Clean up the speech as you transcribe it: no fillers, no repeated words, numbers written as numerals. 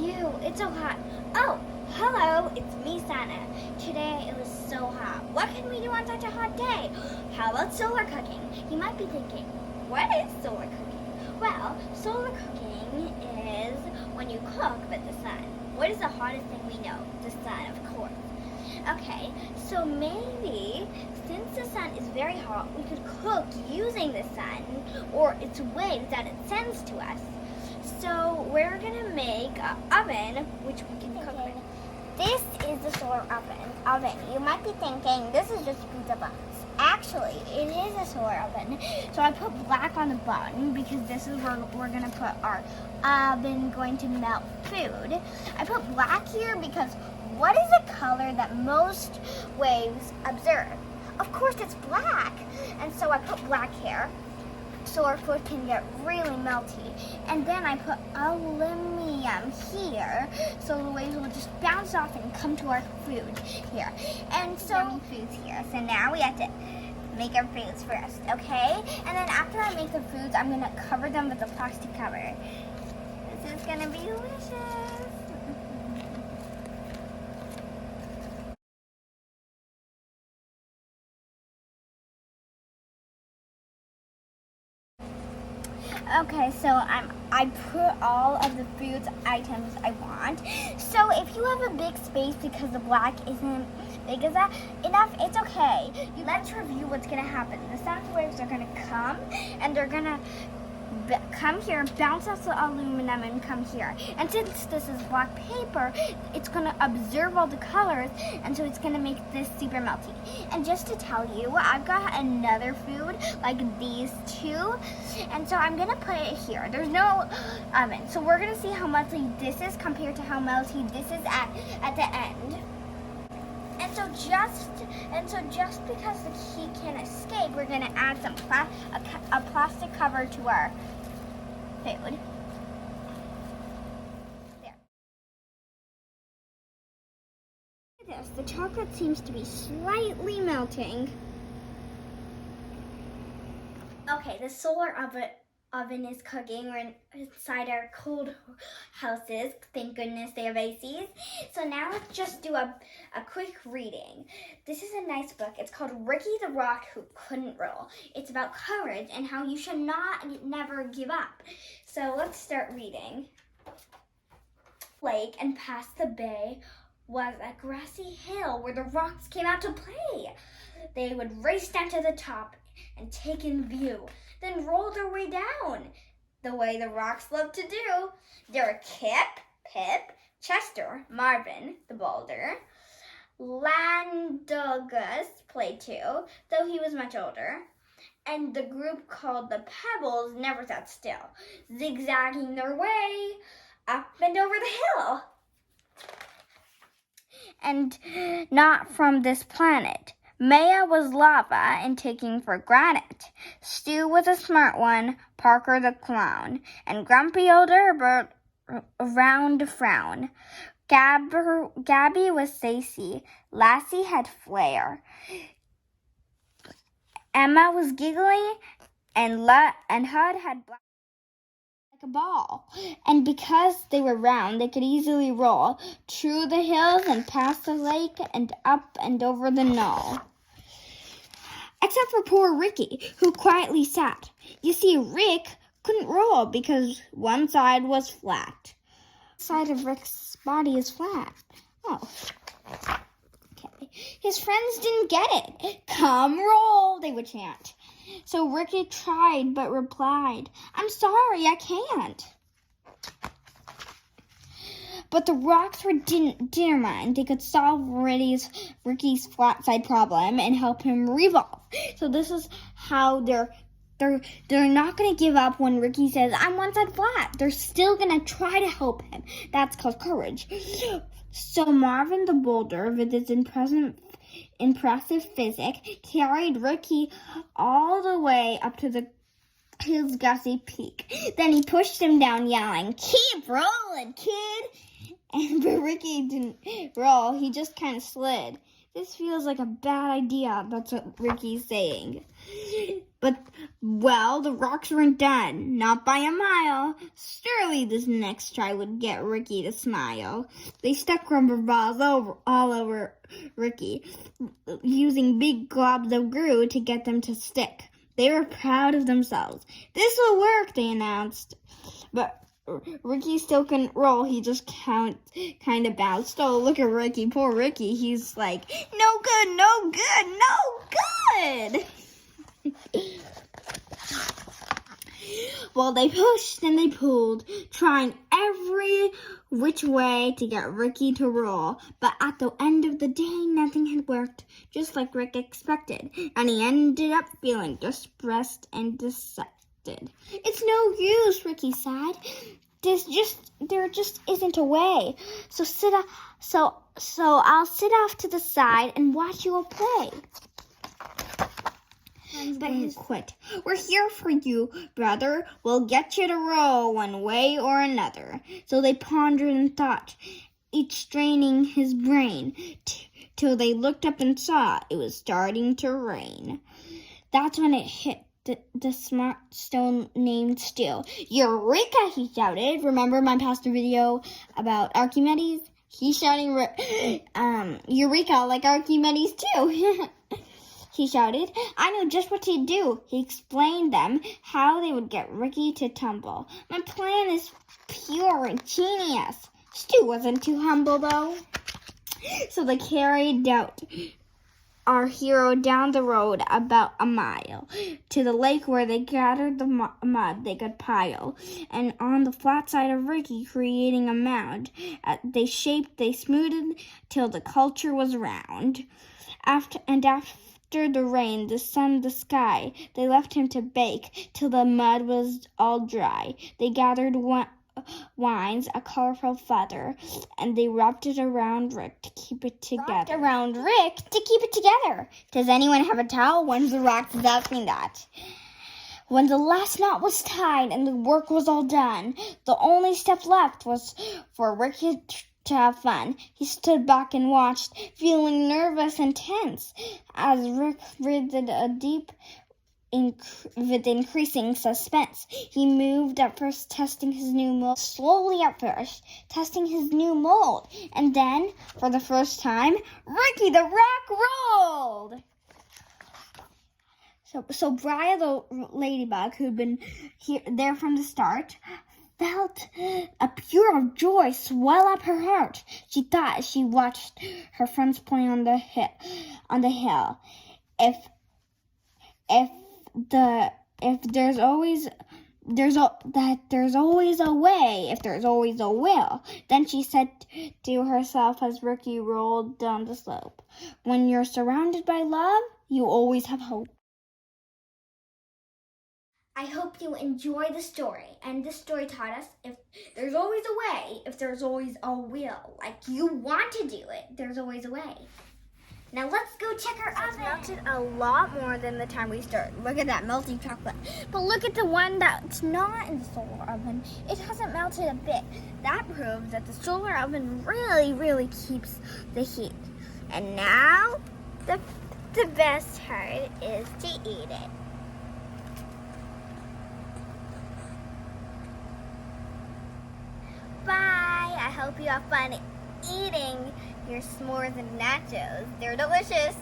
Ew, it's so hot. Oh, hello, it's me, Sana. Today it was so hot. What can we do on such a hot day? How about solar cooking? You might be thinking, what is solar cooking? Well, solar cooking is when you cook with the sun. What is the hottest thing we know? The sun, of course. Okay, so maybe since the sun is very hot, we could cook using the sun or its waves that it sends to us. So we're gonna make an oven which we can cook with. This is the solar oven. You might be thinking this is just a pizza box. Actually, it is a solar oven. So I put black on the bottom because this is where we're gonna put our oven going to melt food. I put black here because what is the color that most waves observe? Of course it's black. And so I put black here so our food can get really melty. And then I put aluminum here so the waves will just bounce off and come to our food here. And so foods here. So now we have to make our foods first, okay? And then after I make the foods, I'm gonna cover them with a plastic cover. This is gonna be delicious. Okay, so I put all of the foods items I want. So if you have a big space because the black isn't big enough, it's okay. Let's review what's gonna happen. The sound waves are gonna come and they're gonna come here, bounce off the aluminum and come here. And since this is black paper, it's gonna absorb all the colors and so it's gonna make this super melty. And just to tell you, I've got another food like these two, and so I'm gonna put it here. There's no oven, so we're gonna see how melty this is compared to how melty this is at the end. And so just because the heat can escape, we're gonna add some a plastic cover to our food. There. Look at this. The chocolate seems to be slightly melting. Okay, the solar oven is cooking. We're inside our cold houses. Thank goodness they have ACs. So now let's just do a quick reading. This is a nice book. It's called Ricky the Rock Who Couldn't Roll. It's about courage and how you should never give up. So let's start reading. Lake and past the bay was a grassy hill where the rocks came out to play. They would race down to the top and take in view, then roll their way down, the way the rocks love to do. There were Kip, Pip, Chester, Marvin, the boulder. Landogus played too, though he was much older. And the group called the Pebbles never sat still, zigzagging their way up and over the hill. And not from this planet. Maya was lava and taking for granite. Stu was a smart one, Parker the clown, and grumpy old Herbert around a frown. Gabby was Stacy, Lassie had flair. Emma was giggly, and Hud had black like a ball. And because they were round, they could easily roll through the hills and past the lake and up and over the knoll. Except for poor Ricky, who quietly sat. You see, Rick couldn't roll because one side was flat. The side of Rick's body is flat. Oh. Okay. His friends didn't get it. Come roll, they would chant. So Ricky tried but replied, I'm sorry, I can't. But the rocks didn't mind. They could solve Ricky's flat side problem and help him revolve. So this is how they're not going to give up when Ricky says, I'm one side flat. They're still going to try to help him. That's called courage. So Marvin the boulder, with his impressive physics, carried Ricky all the way up to the hill's grassy peak. Then he pushed him down, yelling, keep rolling, kid. But Ricky didn't roll. He just kind of slid. This feels like a bad idea. That's what Ricky's saying. Well, the rocks weren't done, not by a mile. Surely this next try would get Ricky to smile. They stuck rubber balls all over Ricky, using big globs of glue to get them to stick. They were proud of themselves. This will work, they announced. But Ricky still couldn't roll. He just kind of bounced. Oh, look at Ricky. Poor Ricky. He's like, no good, no good, no good. Well, they pushed and they pulled, trying every which way to get Ricky to roll. But at the end of the day, nothing had worked, just like Rick expected. And he ended up feeling distressed and disgusted. It's no use, Ricky sighed. There just isn't a way. So I'll sit off to the side and watch you all play. But he quit. We're here for you, brother. We'll get you to roll one way or another. So they pondered and thought, each straining his brain, till they looked up and saw it was starting to rain. That's when it hit the smart stone named Still. Eureka, he shouted. Remember my past video about Archimedes? He's shouting, Eureka, like Archimedes too. He shouted. I know just what to do. He explained them how they would get Ricky to tumble. My plan is pure and genius. Stu wasn't too humble, though. So they carried out our hero down the road about a mile to the lake where they gathered the mud they could pile, and on the flat side of Ricky, creating a mound. They smoothed till the culture was round. After the rain, the sun, the sky, they left him to bake till the mud was all dry. They gathered wines, a colorful feather, and they wrapped it around Rick to keep it together. Does anyone have a towel? When's the rocks is asking that? When the last knot was tied and the work was all done, the only step left was for Rick to have fun. He stood back and watched, feeling nervous and tense, as Rick breathed with increasing suspense. He moved at first, testing his new mold. Slowly at first, testing his new mold. And then, for the first time, Ricky the Rock rolled! So Bria the ladybug, who'd been there from the start, felt a pure joy swell up her heart. She thought as she watched her friends playing on the hill, there's always a way, if there's always a will. Then she said to herself as Ricky rolled down the slope, when you're surrounded by love, you always have hope. I hope you enjoy the story. And this story taught us if there's always a way, if there's always a will, like you want to do it, there's always a way. Now let's go check our oven. It's melted a lot more than the time we started. Look at that melting chocolate. But look at the one that's not in the solar oven. It hasn't melted a bit. That proves that the solar oven really, really keeps the heat. And now the best part is to eat it. Bye. I hope you have fun eating your s'mores and nachos. They're delicious.